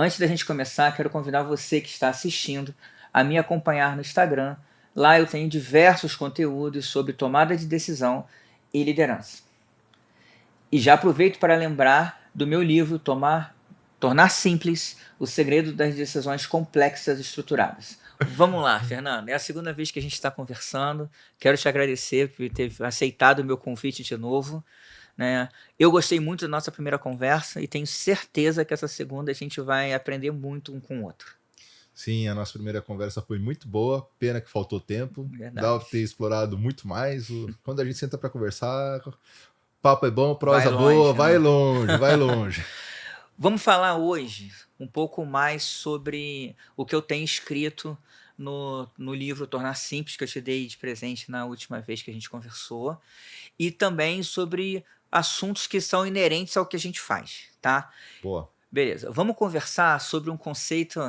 Antes da gente começar, quero convidar você que está assistindo a me acompanhar no Instagram. Lá eu tenho diversos conteúdos sobre tomada de decisão e liderança. E já aproveito para lembrar do meu livro Tornar Simples o Segredo das Decisões Complexas e Estruturadas. Vamos lá, Fernando. É a segunda vez que a gente está conversando. Quero te agradecer por ter aceitado o meu convite de novo. Né? Eu gostei muito da nossa primeira conversa e tenho certeza que essa segunda a gente vai aprender muito um com o outro. Sim, a nossa primeira conversa foi muito boa, pena que faltou tempo. Verdade. Dava para ter explorado muito mais. Quando a gente senta para conversar, papo é bom, prosa Vai longe, boa, né? vai longe, vai longe. Vamos falar hoje um pouco mais sobre o que eu tenho escrito no livro Tornar Simples, que eu te dei de presente na última vez que a gente conversou, e também sobre assuntos que são inerentes ao que a gente faz, tá? Boa. Beleza, vamos conversar sobre um conceito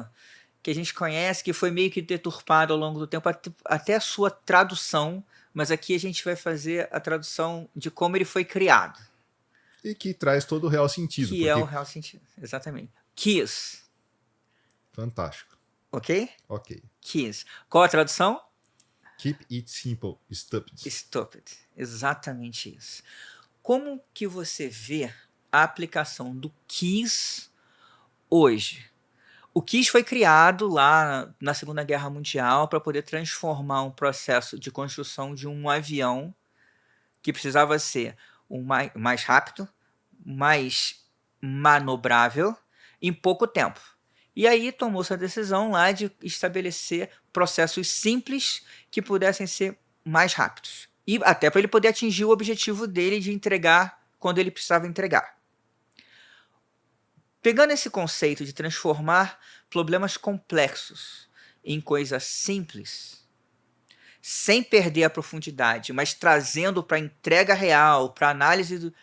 que a gente conhece, que foi meio que deturpado ao longo do tempo, até a sua tradução, mas aqui a gente vai fazer a tradução de como ele foi criado. E que traz todo o real sentido. Que é o real sentido, exatamente. KISS. Fantástico. Ok? Ok. KISS. Qual a tradução? Keep it simple, stupid. Stupid. Exatamente isso. Como que você vê a aplicação do KISS hoje? O KISS foi criado lá na Segunda Guerra Mundial para poder transformar um processo de construção de um avião que precisava ser mais rápido, mais manobrável, em pouco tempo. E aí tomou-se a decisão lá de estabelecer processos simples que pudessem ser mais rápidos. E até para ele poder atingir o objetivo dele de entregar quando ele precisava entregar. Pegando esse conceito de transformar problemas complexos em coisas simples, sem perder a profundidade, mas trazendo para a entrega real, para a análise do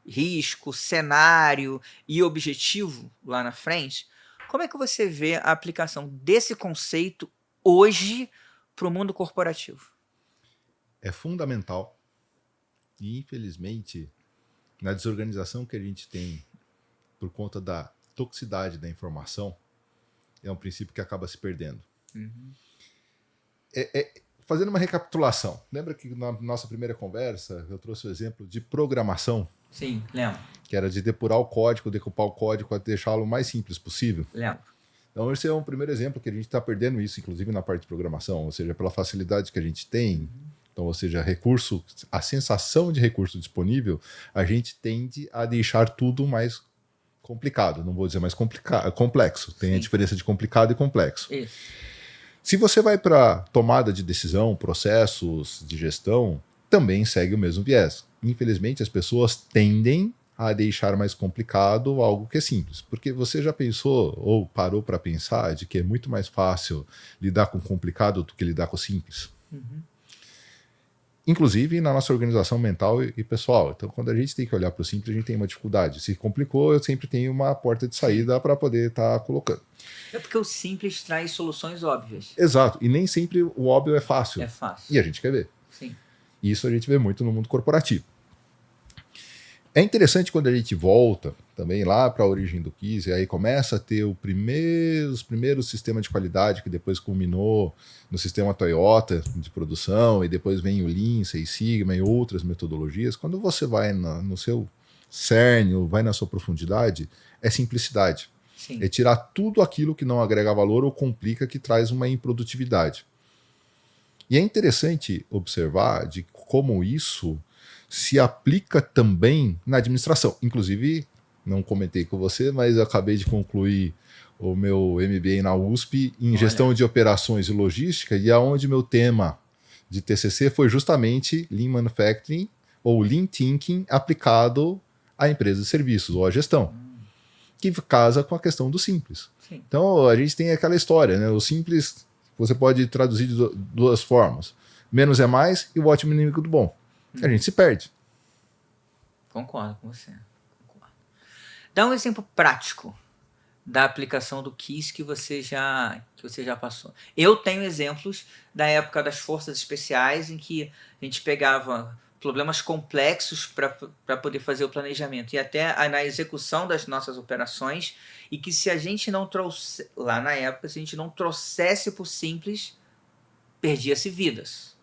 risco, cenário e objetivo lá na frente, como é que você vê a aplicação desse conceito hoje para o mundo corporativo? É fundamental. E, infelizmente, na desorganização que a gente tem por conta da toxicidade da informação, é um princípio que acaba se perdendo. Uhum. Fazendo uma recapitulação, lembra que na nossa primeira conversa eu trouxe o exemplo de programação? Sim, lembro. Que era de depurar o código, decupar o código, deixá-lo o mais simples possível. Lembro. Então esse é um primeiro exemplo que a gente está perdendo isso, inclusive na parte de programação, ou seja, pela facilidade que a gente tem, então, ou seja, recurso, a sensação de recurso disponível, a gente tende a deixar tudo mais complicado, não vou dizer mais complexo, tem Sim. a diferença de complicado e complexo. Isso. Se você vai para tomada de decisão, processos de gestão, também segue o mesmo viés. Infelizmente, as pessoas tendem a deixar mais complicado algo que é simples. Porque você já pensou ou parou para pensar de que é muito mais fácil lidar com o complicado do que lidar com o simples? Uhum. Inclusive na nossa organização mental e pessoal. Então, quando a gente tem que olhar para o simples, a gente tem uma dificuldade. Se complicou, eu sempre tenho uma porta de saída para poder estar colocando. É porque o simples traz soluções óbvias. Exato. E nem sempre o óbvio é fácil. É fácil. E a gente quer ver. Sim. Isso a gente vê muito no mundo corporativo. É interessante quando a gente volta também lá para a origem do KISS, e aí começa a ter os primeiros sistemas de qualidade que depois culminou no sistema Toyota de produção, e depois vem o Lean, Six Sigma e outras metodologias. Quando você vai no seu cerne, ou vai na sua profundidade, é simplicidade. Sim. É tirar tudo aquilo que não agrega valor ou complica, que traz uma improdutividade. E é interessante observar de como isso se aplica também na administração. Inclusive, não comentei com você, mas eu acabei de concluir o meu MBA na USP em gestão de operações e logística, e aonde meu tema de TCC foi justamente Lean Manufacturing ou Lean Thinking aplicado à empresa de serviços ou à gestão, que casa com a questão do simples. Sim. Então, a gente tem aquela história, né? O simples você pode traduzir de duas formas. Menos é mais e o ótimo inimigo do bom. A gente se perde. Concordo com você. Dá um exemplo prático da aplicação do KISS que você já passou. Eu tenho exemplos da época das forças especiais em que a gente pegava problemas complexos para poder fazer o planejamento e até na execução das nossas operações, e que se a gente não trouxe, lá na época, se a gente não trouxesse por simples, perdia-se vidas.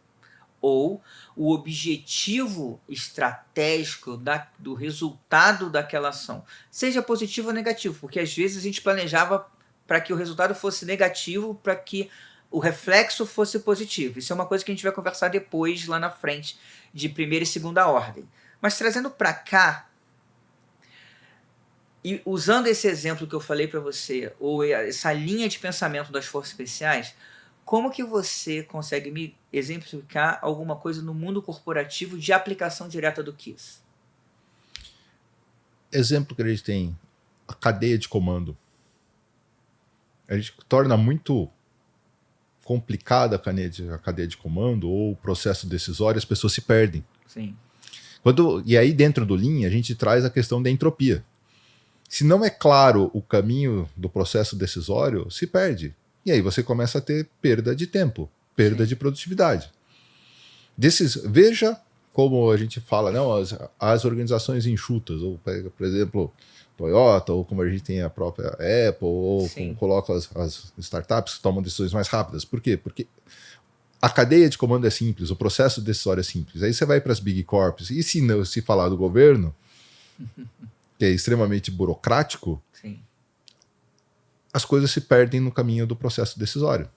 Ou o objetivo estratégico do resultado daquela ação, seja positivo ou negativo, porque às vezes a gente planejava para que o resultado fosse negativo, para que o reflexo fosse positivo. Isso é uma coisa que a gente vai conversar depois, lá na frente, de primeira e segunda ordem. Mas trazendo para cá, e usando esse exemplo que eu falei para você, ou essa linha de pensamento das forças especiais, como que você consegue me exemplificar alguma coisa no mundo corporativo de aplicação direta do KISS? Exemplo que a gente tem, a cadeia de comando. A gente torna muito complicada a cadeia de comando ou o processo decisório, as pessoas se perdem. Sim. E aí dentro do Lean a gente traz a questão da entropia. Se não é claro o caminho do processo decisório, se perde. E aí você começa a ter perda de tempo, perda de produtividade. Veja como a gente fala, não, as organizações enxutas, ou por exemplo, Toyota, ou como a gente tem a própria Apple, ou como coloca as startups que tomam decisões mais rápidas. Por quê? Porque a cadeia de comando é simples, o processo decisório é simples. Aí você vai para as Big Corps, e se falar do governo, que é extremamente burocrático, as coisas se perdem no caminho do processo decisório.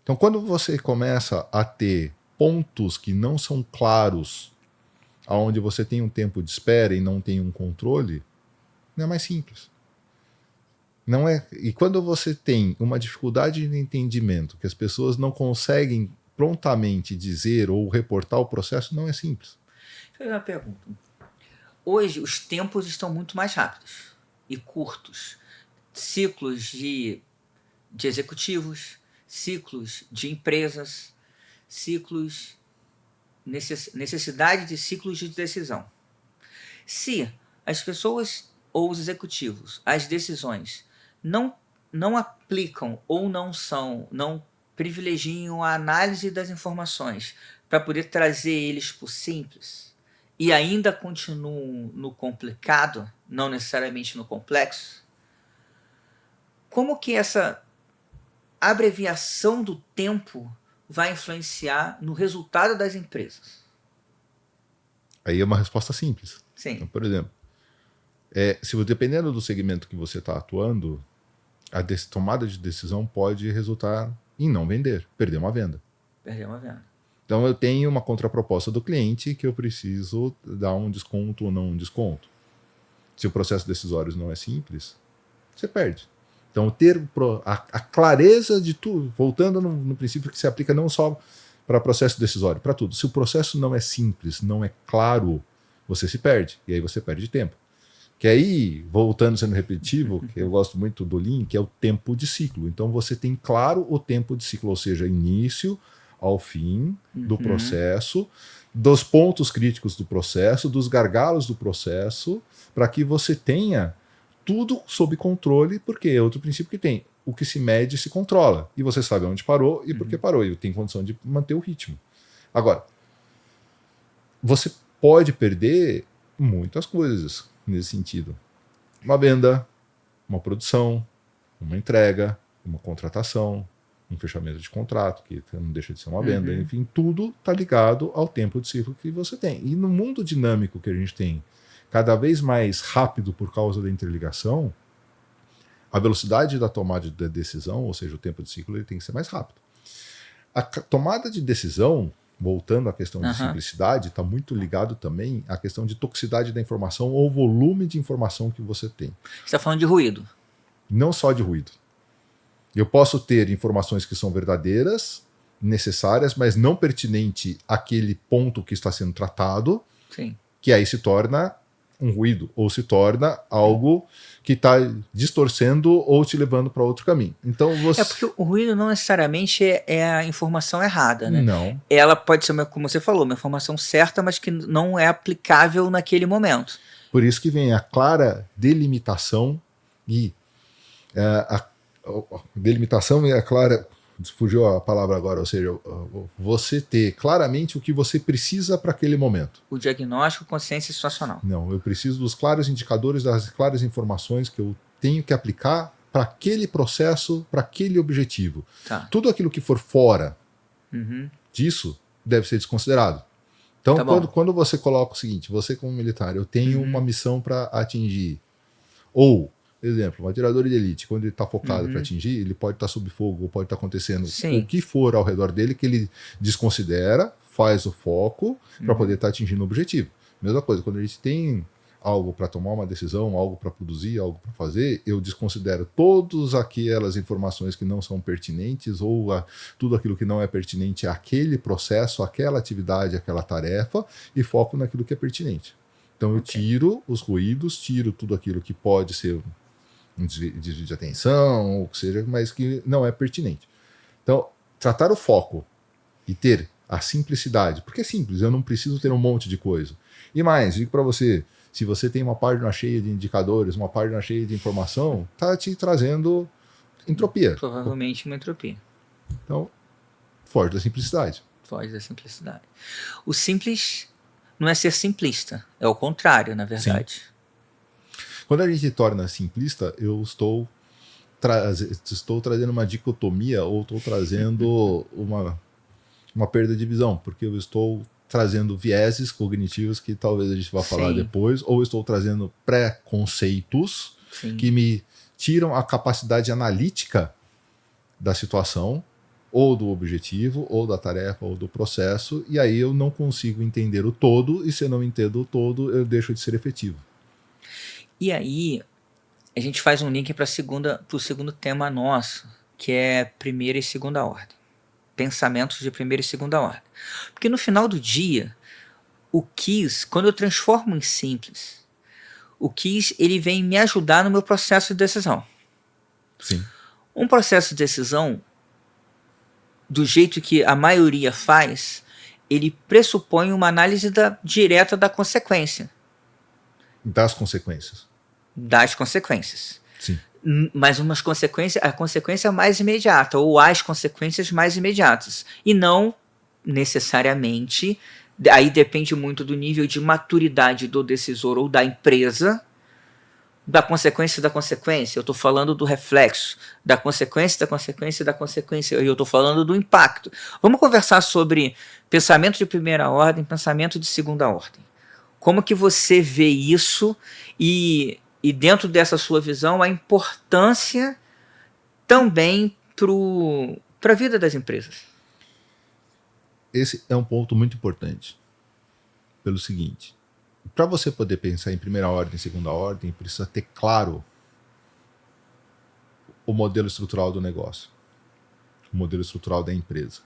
Então, quando você começa a ter pontos que não são claros, onde você tem um tempo de espera e não tem um controle, não é mais simples. Não é. E quando você tem uma dificuldade de entendimento, que as pessoas não conseguem prontamente dizer ou reportar o processo, não é simples. Deixa eu fazer uma pergunta. Hoje, os tempos estão muito mais rápidos e curtos. Ciclos de executivos, ciclos de empresas, necessidade de ciclos de decisão. Se as pessoas ou os executivos, as decisões, não aplicam ou não privilegiam a análise das informações para poder trazer eles por simples e ainda continuam no complicado, não necessariamente no complexo, como que essa abreviação do tempo vai influenciar no resultado das empresas? Aí é uma resposta simples. Sim. Então, por exemplo, dependendo do segmento que você está atuando, a tomada de decisão pode resultar em não vender, perder uma venda. Então eu tenho uma contraproposta do cliente que eu preciso dar um desconto ou não um desconto. Se o processo decisório não é simples, você perde. Então ter a clareza de tudo, voltando no princípio que se aplica não só para processo decisório, para tudo. Se o processo não é simples, não é claro, você se perde. E aí você perde tempo. Que aí, voltando sendo repetitivo, que eu gosto muito do Lean, que é o tempo de ciclo. Então você tem claro o tempo de ciclo, ou seja, início ao fim do processo, dos pontos críticos do processo, dos gargalos do processo, para que você tenha tudo sob controle, porque é outro princípio que tem. O que se mede se controla. E você sabe onde parou e por que parou. E tem condição de manter o ritmo. Agora, você pode perder muitas coisas nesse sentido. Uma venda, uma produção, uma entrega, uma contratação, um fechamento de contrato, que não deixa de ser uma venda. Enfim, tudo está ligado ao tempo de ciclo que você tem. E no mundo dinâmico que a gente tem, cada vez mais rápido por causa da interligação, a velocidade da tomada de decisão, ou seja, o tempo de ciclo, ele tem que ser mais rápido. A tomada de decisão, voltando à questão de simplicidade, está muito ligado também à questão de toxicidade da informação ou volume de informação que você tem. Você está falando de ruído. Não só de ruído. Eu posso ter informações que são verdadeiras, necessárias, mas não pertinente àquele ponto que está sendo tratado, que aí se torna um ruído, ou se torna algo que está distorcendo ou te levando para outro caminho. Então você... porque o ruído não necessariamente é a informação errada, né? Não. Ela pode ser, como você falou, uma informação certa, mas que não é aplicável naquele momento. Por isso que vem a clara delimitação e a delimitação e a clara fugiu a palavra agora, ou seja, você ter claramente o que você precisa para aquele momento. O diagnóstico, consciência situacional. Não, eu preciso dos claros indicadores, das claras informações que eu tenho que aplicar para aquele processo, para aquele objetivo. Tá. Tudo aquilo que for fora Uhum. disso deve ser desconsiderado. Então, Tá bom. quando você coloca o seguinte, você como militar, eu tenho Uhum. uma missão para atingir, ou, exemplo, um atirador de elite, quando ele está focado para atingir, ele pode estar sob fogo, ou pode estar acontecendo Sim. o que for ao redor dele, que ele desconsidera, faz o foco para poder estar atingindo o objetivo. Mesma coisa, quando a gente tem algo para tomar uma decisão, algo para produzir, algo para fazer, eu desconsidero todas aquelas informações que não são pertinentes ou tudo aquilo que não é pertinente àquele processo, àquela atividade, àquela tarefa e foco naquilo que é pertinente. Então eu tiro os ruídos, tiro tudo aquilo que pode ser um desvio de atenção, ou o que seja, mas que não é pertinente. Então, tratar o foco e ter a simplicidade, porque é simples, eu não preciso ter um monte de coisa. E mais, digo para você, se você tem uma página cheia de indicadores, uma página cheia de informação, está te trazendo entropia. Provavelmente uma entropia. Então, foge da simplicidade. Foge da simplicidade. O simples não é ser simplista, é o contrário, na verdade. Sim. Quando a gente torna simplista, eu estou trazendo uma dicotomia ou estou trazendo uma perda de visão, porque eu estou trazendo vieses cognitivos que talvez a gente vá falar depois, ou estou trazendo preconceitos que me tiram a capacidade analítica da situação, ou do objetivo, ou da tarefa, ou do processo, e aí eu não consigo entender o todo, e se eu não entendo o todo, eu deixo de ser efetivo. E aí, a gente faz um link para o segundo tema nosso, que é primeira e segunda ordem. Pensamentos de primeira e segunda ordem. Porque no final do dia, o KISS, quando eu transformo em simples, o KISS ele vem me ajudar no meu processo de decisão. Sim. Um processo de decisão, do jeito que a maioria faz, ele pressupõe uma análise direta da consequência. Das consequências. Das consequências. Sim. Mas a consequência mais imediata, ou as consequências mais imediatas. E não necessariamente, aí depende muito do nível de maturidade do decisor ou da empresa, da consequência da consequência. Eu estou falando do reflexo, da consequência da consequência da consequência. E eu estou falando do impacto. Vamos conversar sobre pensamento de primeira ordem, pensamento de segunda ordem. Como que você vê isso e dentro dessa sua visão, a importância também para a vida das empresas? Esse é um ponto muito importante. Pelo seguinte, para você poder pensar em primeira ordem e segunda ordem, precisa ter claro o modelo estrutural do negócio, o modelo estrutural da empresa.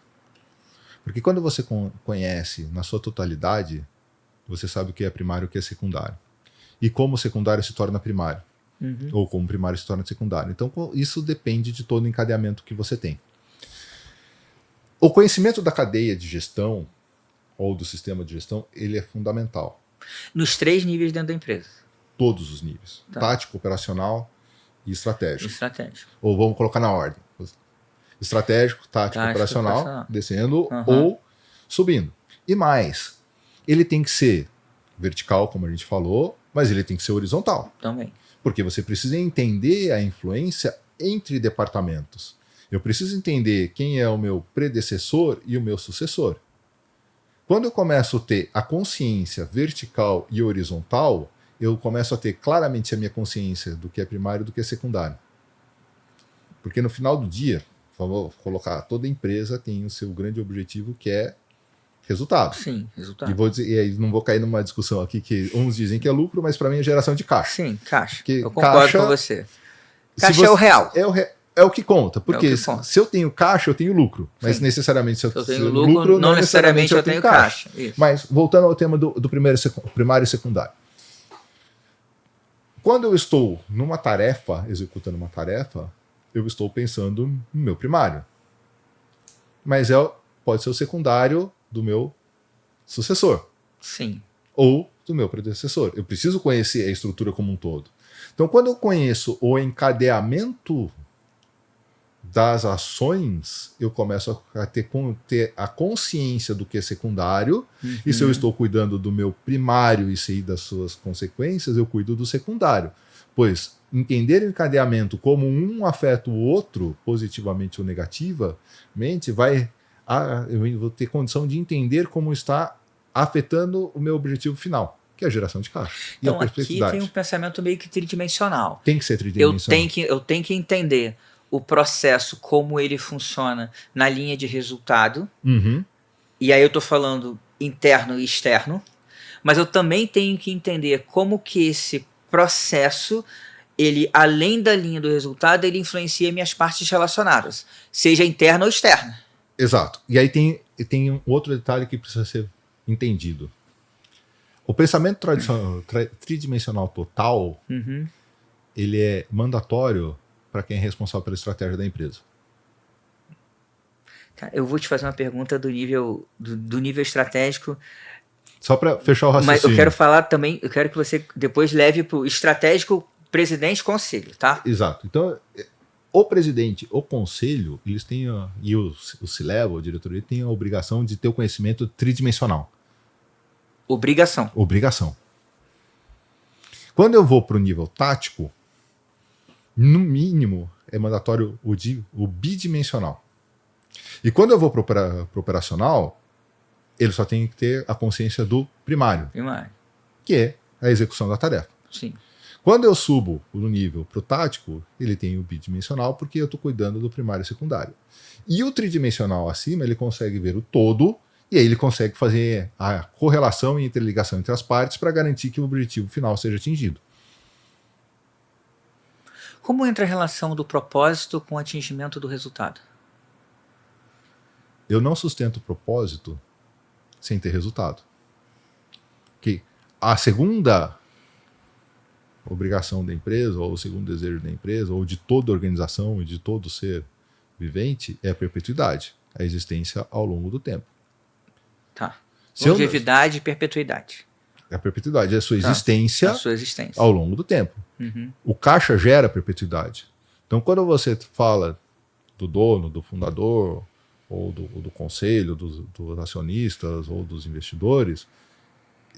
Porque quando você conhece na sua totalidade, você sabe o que é primário e o que é secundário. E como o secundário se torna primário. Ou como o primário se torna secundário. Então, isso depende de todo o encadeamento que você tem. O conhecimento da cadeia de gestão, ou do sistema de gestão, ele é fundamental. Nos 3 níveis dentro da empresa. Todos os níveis. Tá. Tático, operacional e estratégico. Ou vamos colocar na ordem. Estratégico, tático, operacional, descendo ou subindo. E mais, ele tem que ser vertical, como a gente falou, mas ele tem que ser horizontal. Também. Porque você precisa entender a influência entre departamentos. Eu preciso entender quem é o meu predecessor e o meu sucessor. Quando eu começo a ter a consciência vertical e horizontal, eu começo a ter claramente a minha consciência do que é primário e do que é secundário. Porque no final do dia, vamos colocar, toda empresa tem o seu grande objetivo, que é resultado. Sim, resultado. E aí não vou cair numa discussão aqui que uns dizem que é lucro, mas para mim é geração de caixa. Sim, caixa. Porque eu concordo com você. Caixa é o real. É o que conta. Porque se eu tenho caixa, eu tenho lucro. Mas necessariamente se eu tenho lucro, não necessariamente eu tenho caixa. Mas voltando ao tema do primário e secundário. Quando eu estou numa tarefa, executando uma tarefa, eu estou pensando no meu primário. Mas pode ser o secundário do meu sucessor. Sim. Ou do meu predecessor. Eu preciso conhecer a estrutura como um todo. Então, quando eu conheço o encadeamento das ações, eu começo a ter a consciência do que é secundário, e se eu estou cuidando do meu primário e sei das suas consequências, eu cuido do secundário. Pois entender o encadeamento como um afeta o outro, positivamente ou negativamente, eu vou ter condição de entender como está afetando o meu objetivo final, que é a geração de caixa. Então, aqui tem um pensamento meio que tridimensional. Tem que ser tridimensional. Eu tenho que entender o processo, como ele funciona na linha de resultado. E aí eu estou falando interno e externo. Mas eu também tenho que entender como que esse processo, ele, além da linha do resultado, ele influencia minhas partes relacionadas, seja interna ou externa. Exato. E aí tem um outro detalhe que precisa ser entendido. O pensamento tridimensional total, ele é mandatório para quem é responsável pela estratégia da empresa. Eu vou te fazer uma pergunta do nível estratégico. Só para fechar o raciocínio. Mas eu quero falar também, eu quero que você depois leve para o estratégico presidente conselho, tá? Exato. Então, o presidente, o conselho, eles têm, e o C-Level, a diretoria, tem a obrigação de ter o conhecimento tridimensional. Obrigação. Quando eu vou para o nível tático, no mínimo, é mandatório o bidimensional. E quando eu vou para o operacional, ele só tem que ter a consciência do primário. Que é a execução da tarefa. Sim. Quando eu subo no nível para o tático, ele tem o bidimensional, porque eu estou cuidando do primário e secundário. E o tridimensional acima, ele consegue ver o todo, e aí ele consegue fazer a correlação e interligação entre as partes para garantir que o objetivo final seja atingido. Como entra a relação do propósito com o atingimento do resultado? Eu não sustento o propósito sem ter resultado. Que a segunda obrigação da empresa, ou o segundo desejo da empresa, ou de toda organização e de todo ser vivente, é a perpetuidade, a existência ao longo do tempo. Tá. Longevidade e perpetuidade. A perpetuidade é a sua existência ao longo do tempo. O caixa gera perpetuidade. Então, quando você fala do dono, do fundador, ou do conselho, dos acionistas, ou dos investidores,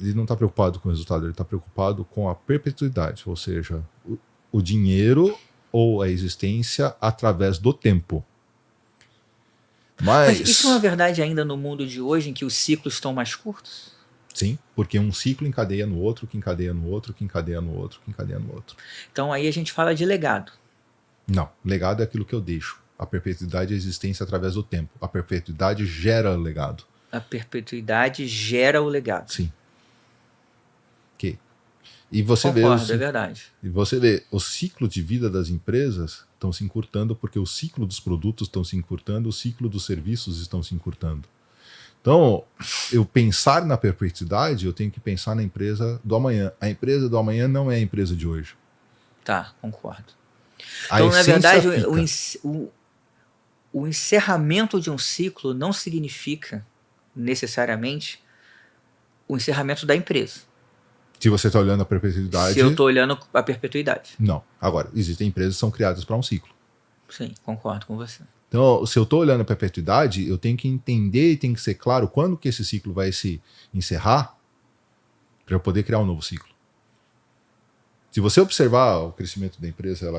ele não está preocupado com o resultado, ele está preocupado com a perpetuidade, ou seja, o dinheiro ou a existência através do tempo. Mas isso é uma verdade ainda no mundo de hoje, em que os ciclos estão mais curtos? Sim, porque um ciclo encadeia no outro, que encadeia no outro, que encadeia no outro, que encadeia no outro. Então aí a gente fala de legado. Não, legado é aquilo que eu deixo. A perpetuidade é a existência através do tempo. A perpetuidade gera o legado. A perpetuidade gera o legado. Sim. E você Concordo, é verdade. E você vê, o ciclo de vida das empresas estão se encurtando porque o ciclo dos produtos estão se encurtando, o ciclo dos serviços estão se encurtando. Então, eu pensar na perpetuidade, eu tenho que pensar na empresa do amanhã. A empresa do amanhã não é a empresa de hoje. Tá, concordo. Então, na verdade, o encerramento de um ciclo não significa necessariamente o encerramento da empresa. Se você está olhando a perpetuidade... Se eu estou olhando a perpetuidade. Não. Agora, existem empresas que são criadas para um ciclo. Sim, concordo com você. Então, se eu estou olhando a perpetuidade, eu tenho que entender e tem que ser claro quando que esse ciclo vai se encerrar para eu poder criar um novo ciclo. Se você observar o crescimento da empresa,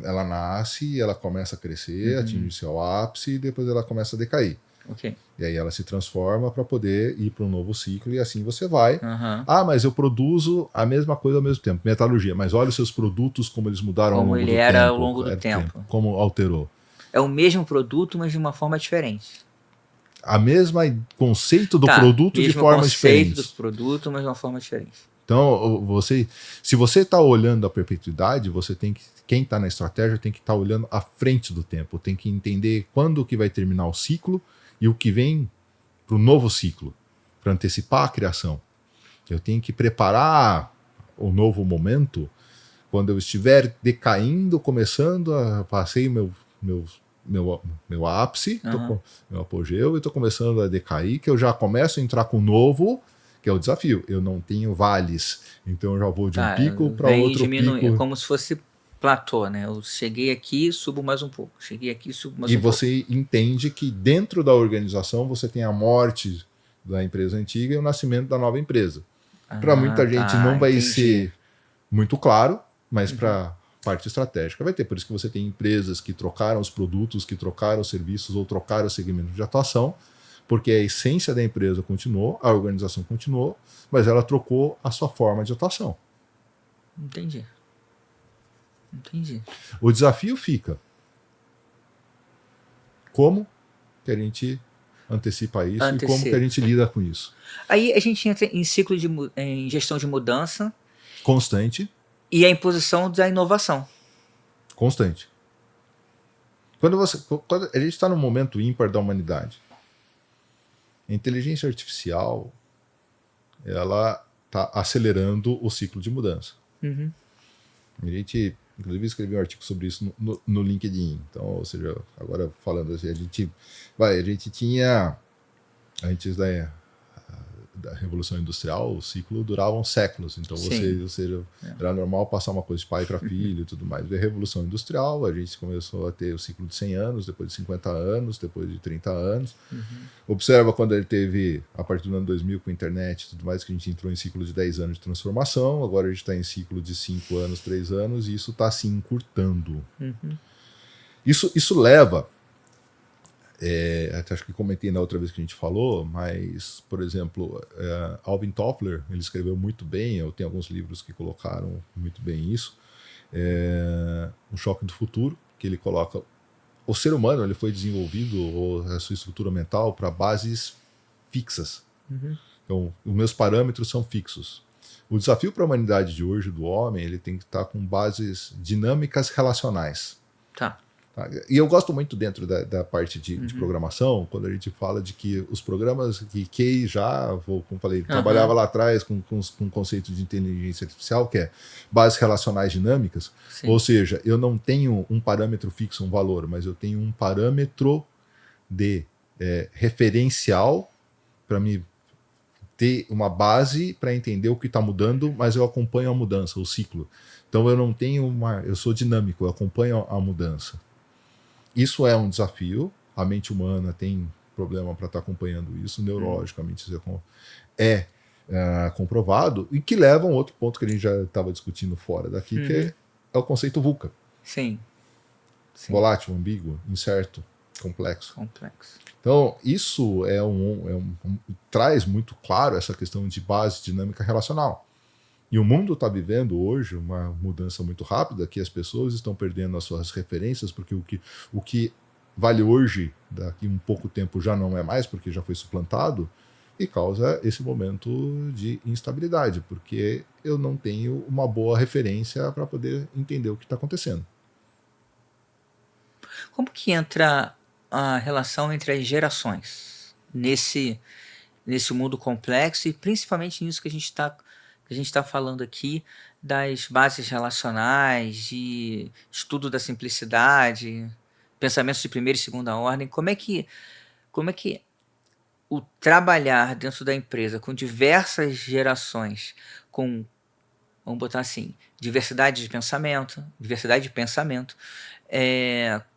ela nasce, ela começa a crescer, atinge seu ápice e depois ela começa a decair. Okay. E aí ela se transforma para poder ir para um novo ciclo e assim você vai. Ah, mas eu produzo a mesma coisa ao mesmo tempo. Metalurgia, mas olha os seus produtos, como eles mudaram ao longo do tempo. Como ele era ao longo do tempo. Como alterou. É o mesmo produto, mas de uma forma diferente. A mesma conceito do produto de forma diferente. Conceito do produto, mas de uma forma diferente. Então, se você está olhando a perpetuidade, quem está na estratégia tem que estar olhando à frente do tempo. Tem que entender quando que vai terminar o ciclo e o que vem para o novo ciclo, para antecipar a criação. Eu tenho que preparar o novo momento quando eu estiver decaindo, passei meu ápice, meu apogeu, e estou começando a decair, que eu já começo a entrar com o novo, que é o desafio. Eu não tenho vales, então eu já vou de um pico para outro pico. É como se fosse platô, né? Eu cheguei aqui, subo mais um pouco. Cheguei aqui, subo mais E um pouco. você entende que dentro da organização você tem a morte da empresa antiga e o nascimento da nova empresa. Para Ah, muita gente tá, não vai entendi. ser muito claro, mas para parte estratégica vai ter. Por isso que você tem empresas que trocaram os produtos, que trocaram os serviços ou trocaram o segmento de atuação, porque a essência da empresa continuou, a organização continuou, mas ela trocou a sua forma de atuação. Entendi. Entendi. O desafio fica: como que a gente antecipa isso e como que a Antecipa. gente lida com isso? Aí a gente entra em ciclo em gestão de mudança Constante, e a imposição da inovação. constante. Quando a gente está num momento ímpar da humanidade, a inteligência artificial ela está acelerando o ciclo de mudança. Uhum. A gente, inclusive, escreveu um artigo sobre isso no LinkedIn. Então, ou seja, agora falando assim, a gente tinha, antes da Revolução Industrial, o ciclo durava séculos. Então, ou seja, era normal passar uma coisa de pai para filho e tudo mais. Veio a Revolução Industrial, a gente começou a ter o ciclo de 100 anos, depois de 50 anos, depois de 30 anos. Observa quando ele teve, a partir do ano 2000, com a internet e tudo mais, que a gente entrou em ciclo de 10 anos de transformação, agora a gente está em ciclo de 5 anos, 3 anos, e isso está se encurtando. Isso leva... até acho que comentei na outra vez que a gente falou, mas, por exemplo, Alvin Toffler, ele escreveu muito bem, eu tenho alguns livros que colocaram muito bem isso, O Choque do Futuro, que ele coloca o ser humano, ele foi desenvolvido, ou a sua estrutura mental, para bases fixas. Então, os meus parâmetros são fixos. O desafio para a humanidade de hoje, do homem, ele tem que estar com bases dinâmicas relacionais. Tá. E eu gosto muito dentro da parte de programação, quando a gente fala de que os programas que Key como falei, trabalhava lá atrás com o conceito de inteligência artificial, que é bases relacionais dinâmicas. Sim. Ou seja, eu não tenho um parâmetro fixo, um valor, mas eu tenho um parâmetro de referencial para me ter uma base para entender o que está mudando, mas eu acompanho a mudança, o ciclo. Então eu não tenho eu sou dinâmico, eu acompanho a mudança. Isso é um desafio, a mente humana tem problema para estar acompanhando isso, neurologicamente isso é comprovado, e que leva a um outro ponto que a gente já estava discutindo fora daqui, que é o conceito VUCA. Sim. Volátil, ambíguo, incerto, complexo. Então, isso traz muito claro essa questão de base dinâmica relacional. E o mundo está vivendo hoje uma mudança muito rápida, que as pessoas estão perdendo as suas referências, porque o que vale hoje, daqui um pouco tempo já não é mais, porque já foi suplantado, e causa esse momento de instabilidade, porque eu não tenho uma boa referência para poder entender o que está acontecendo. Como que entra a relação entre as gerações nesse mundo complexo, e principalmente nisso que a gente está falando aqui, das bases relacionais, de estudo da simplicidade, pensamentos de primeira e segunda ordem? Como é que o trabalhar dentro da empresa com diversas gerações, vamos botar assim, diversidade de pensamento,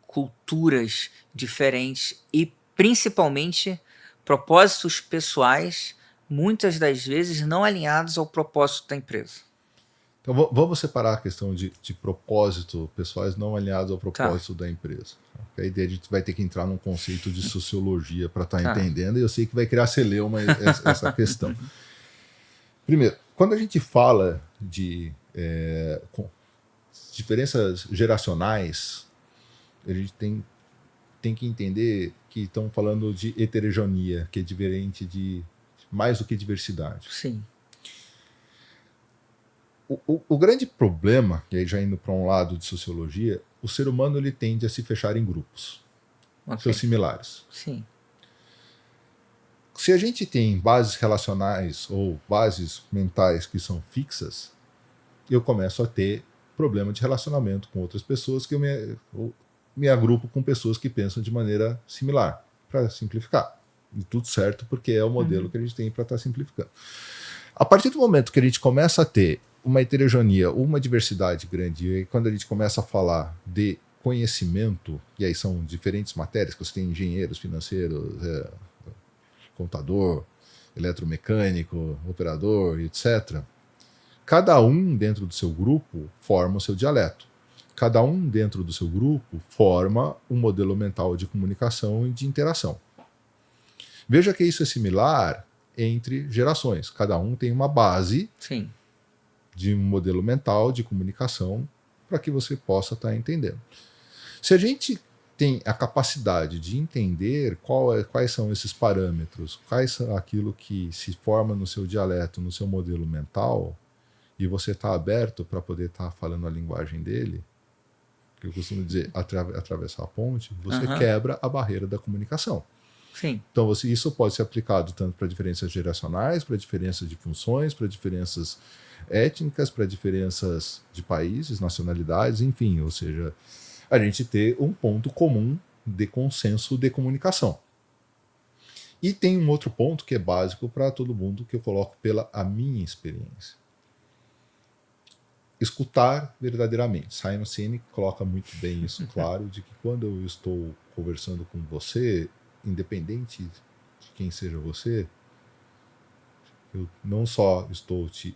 culturas diferentes e principalmente propósitos pessoais, muitas das vezes não alinhados ao propósito da empresa? Então vamos separar a questão de propósito pessoais não alinhados ao propósito da empresa. A ideia a gente vai ter que entrar num conceito de sociologia para estar entendendo, e eu sei que vai criar celeuma essa questão. Primeiro, quando a gente fala de diferenças geracionais, a gente tem que entender que estamos falando de heterogeneia, que é diferente de mais do que diversidade. Sim. O grande problema, e aí já indo para um lado de sociologia, o ser humano ele tende a se fechar em grupos. São similares. Sim. Se a gente tem bases relacionais ou bases mentais que são fixas, eu começo a ter problema de relacionamento com outras pessoas, que eu me agrupo com pessoas que pensam de maneira similar, para simplificar. E tudo certo, porque é o modelo que a gente tem para estar simplificando. A partir do momento que a gente começa a ter uma heterogeneia, uma diversidade grande, e aí quando a gente começa a falar de conhecimento, e aí são diferentes matérias, que você tem engenheiros, financeiros, contador, eletromecânico, operador, etc. Cada um dentro do seu grupo forma o seu dialeto. Cada um dentro do seu grupo forma um modelo mental de comunicação e de interação. Veja que isso é similar entre gerações. Cada um tem uma base Sim. de um modelo mental de comunicação para que você possa estar entendendo. Se a gente tem a capacidade de entender quais são esses parâmetros, quais são aquilo que se forma no seu dialeto, no seu modelo mental, e você está aberto para poder estar falando a linguagem dele, que eu costumo dizer, atravessar a ponte, você quebra a barreira da comunicação. Sim. Então, isso pode ser aplicado tanto para diferenças geracionais, para diferenças de funções, para diferenças étnicas, para diferenças de países, nacionalidades, enfim, ou seja, a gente ter um ponto comum de consenso de comunicação. E tem um outro ponto que é básico para todo mundo, que eu coloco pela a minha experiência. Escutar verdadeiramente. Simon Sinek coloca muito bem isso claro, de que quando eu estou conversando com você, independente de quem seja você, eu não só estou te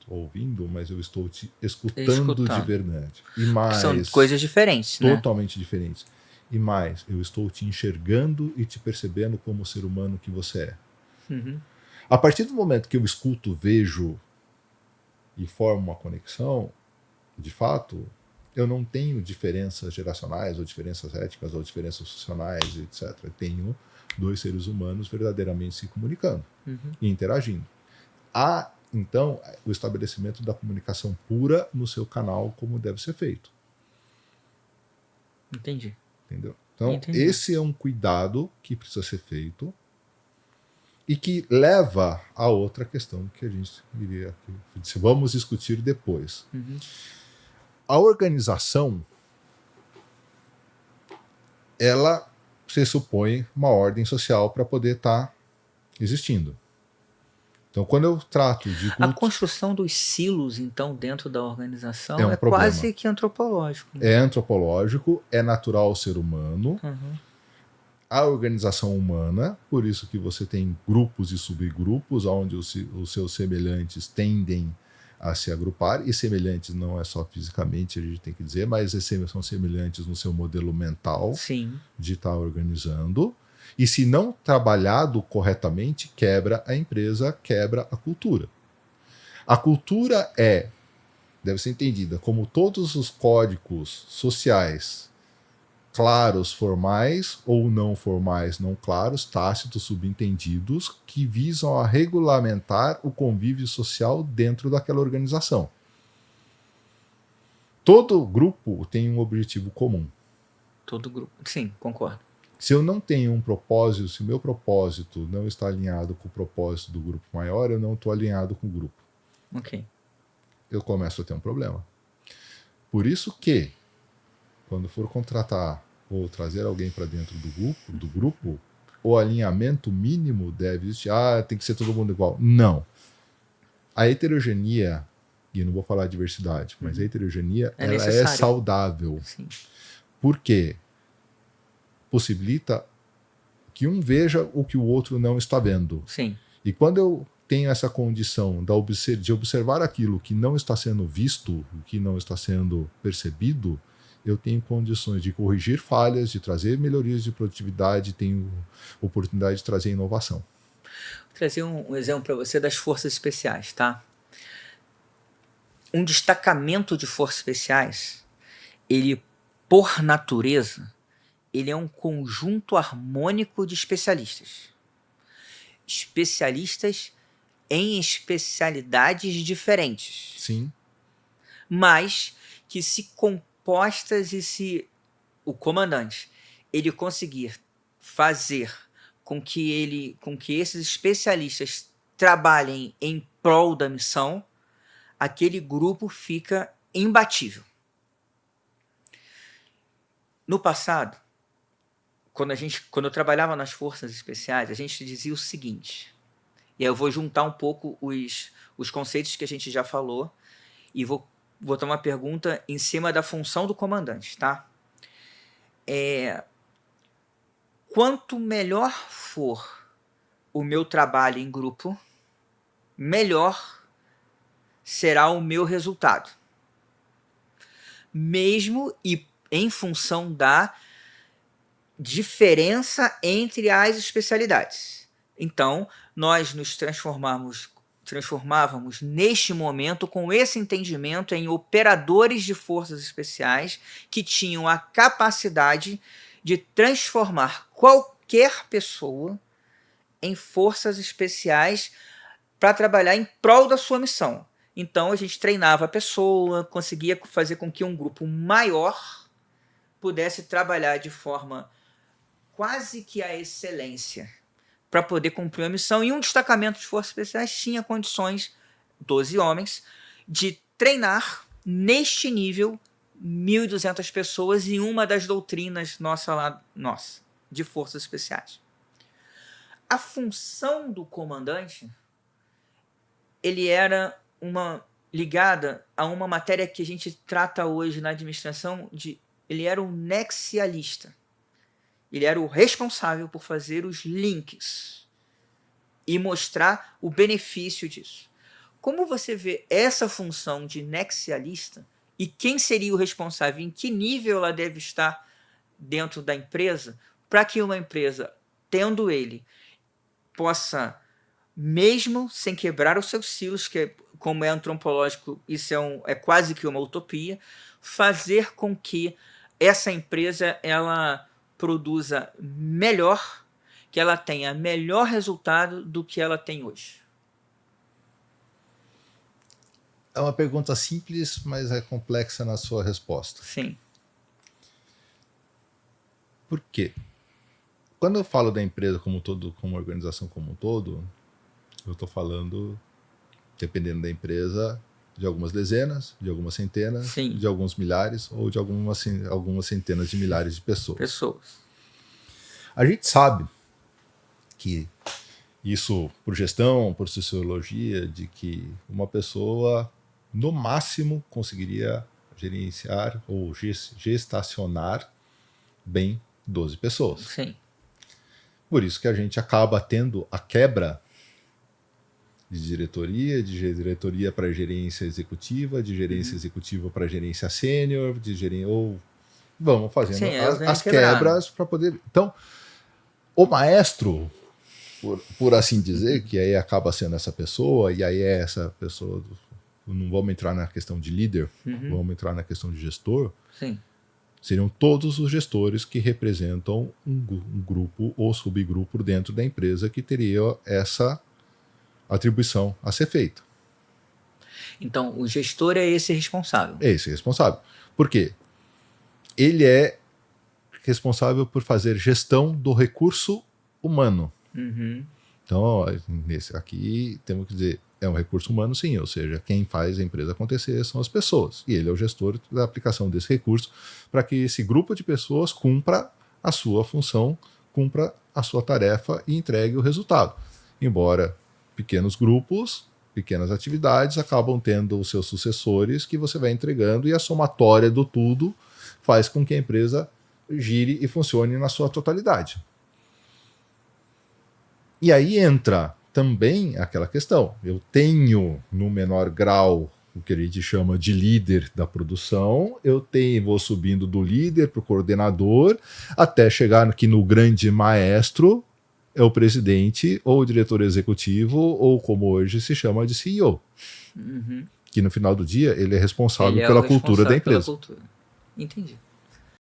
ouvindo, mas eu estou te escutando de verdade. E mais, são coisas diferentes, totalmente diferentes. E mais, eu estou te enxergando e te percebendo como ser humano que você é. Uhum. A partir do momento que eu escuto, vejo e formo uma conexão, de fato, eu não tenho diferenças geracionais, ou diferenças éticas, ou diferenças sociais, etc. Eu tenho dois seres humanos verdadeiramente se comunicando e interagindo. Há, então, o estabelecimento da comunicação pura no seu canal, como deve ser feito. Entendi. Entendeu? Então, esse é um cuidado que precisa ser feito e que leva a outra questão que a gente iria vamos discutir depois. A organização, ela pressupõe uma ordem social para poder estar existindo. Então, quando eu trato de a construção dos silos, então, dentro da organização é problema. Quase que antropológico. É antropológico, é natural ao ser humano. A organização humana, por isso que você tem grupos e subgrupos, onde os seus semelhantes tendem a se agrupar, e semelhantes não é só fisicamente, a gente tem que dizer, mas são semelhantes no seu modelo mental. Sim. De estar organizando. E se não trabalhado corretamente, quebra a empresa, quebra a cultura. A cultura deve ser entendida como todos os códigos sociais claros, formais ou não formais, não claros, tácitos, subentendidos, que visam a regulamentar o convívio social dentro daquela organização. Todo grupo tem um objetivo comum. Todo grupo, sim, concordo. Se eu não tenho um propósito, se o meu propósito não está alinhado com o propósito do grupo maior, eu não estou alinhado com o grupo. Ok. Eu começo a ter um problema. Por isso que, quando for contratar ou trazer alguém para dentro do grupo, o alinhamento mínimo deve existir. Tem que ser todo mundo igual. Não. A heterogeneia, e eu não vou falar diversidade, mas a heterogeneia ela é saudável. Sim. Por quê? Possibilita que um veja o que o outro não está vendo. Sim. E quando eu tenho essa condição de observar aquilo que não está sendo visto, que não está sendo percebido, eu tenho condições de corrigir falhas, de trazer melhorias de produtividade, tenho oportunidade de trazer inovação. Vou trazer um exemplo para você das forças especiais, tá? Um destacamento de forças especiais, ele, por natureza, ele é um conjunto harmônico de especialistas. Especialistas em especialidades diferentes. Sim. Mas que se compostas e se o comandante ele conseguir fazer com que esses especialistas trabalhem em prol da missão, aquele grupo fica imbatível. No passado, quando eu trabalhava nas forças especiais, a gente dizia o seguinte, e aí eu vou juntar um pouco os conceitos que a gente já falou E vou botar uma pergunta em cima da função do comandante, tá? Quanto melhor for o meu trabalho em grupo, melhor será o meu resultado. Mesmo e em função da diferença entre as especialidades. Então, nós nos transformávamos neste momento com esse entendimento em operadores de forças especiais que tinham a capacidade de transformar qualquer pessoa em forças especiais para trabalhar em prol da sua missão. Então a gente treinava a pessoa, conseguia fazer com que um grupo maior pudesse trabalhar de forma quase que a excelência para poder cumprir a missão. E um destacamento de forças especiais tinha condições, 12 homens, de treinar neste nível 1.200 pessoas em uma das doutrinas nossa de forças especiais. A função do comandante, ele era ligada a uma matéria que a gente trata hoje na administração ele era um nexialista. Ele era o responsável por fazer os links e mostrar o benefício disso. Como você vê essa função de nexialista e quem seria o responsável, em que nível ela deve estar dentro da empresa, para que uma empresa, tendo ele, possa, mesmo sem quebrar os seus silos, que como é antropológico, isso é quase que uma utopia, fazer com que essa empresa ela produza melhor, que ela tenha melhor resultado do que ela tem hoje? É uma pergunta simples, mas é complexa na sua resposta. Sim. Por quê? Quando eu falo da empresa como um todo, como organização como um todo, eu estou falando, dependendo da empresa, de algumas dezenas, de algumas centenas, Sim, de alguns milhares ou de algumas centenas de milhares de pessoas. A gente sabe que isso, por gestão, por sociologia, de que uma pessoa, no máximo, conseguiria gerenciar ou gestacionar bem 12 pessoas. sim. Por isso que a gente acaba tendo a quebra de diretoria para gerência executiva, de gerência executiva para gerência sênior, ou vamos fazendo as quebras para poder. Então, o maestro, por assim dizer, que aí acaba sendo essa pessoa, e aí é essa pessoa, não vamos entrar na questão de líder, vamos entrar na questão de gestor. Sim. Seriam todos os gestores que representam um grupo ou subgrupo dentro da empresa que teria essa atribuição a ser feita. Então, o gestor é esse responsável. É esse responsável. Por quê? Ele é responsável por fazer gestão do recurso humano. Então, nesse aqui, temos que dizer, é um recurso humano, sim, ou seja, quem faz a empresa acontecer são as pessoas. E ele é o gestor da aplicação desse recurso para que esse grupo de pessoas cumpra a sua função, cumpra a sua tarefa e entregue o resultado. Embora pequenos grupos, pequenas atividades acabam tendo os seus sucessores que você vai entregando, e a somatória do tudo faz com que a empresa gire e funcione na sua totalidade. E aí entra também aquela questão. Eu tenho, no menor grau, o que a gente chama de líder da produção, vou subindo do líder para o coordenador, até chegar aqui no grande maestro, é o presidente, ou o diretor executivo, ou como hoje se chama de CEO. Que no final do dia ele é responsável pela cultura da empresa. Entendi.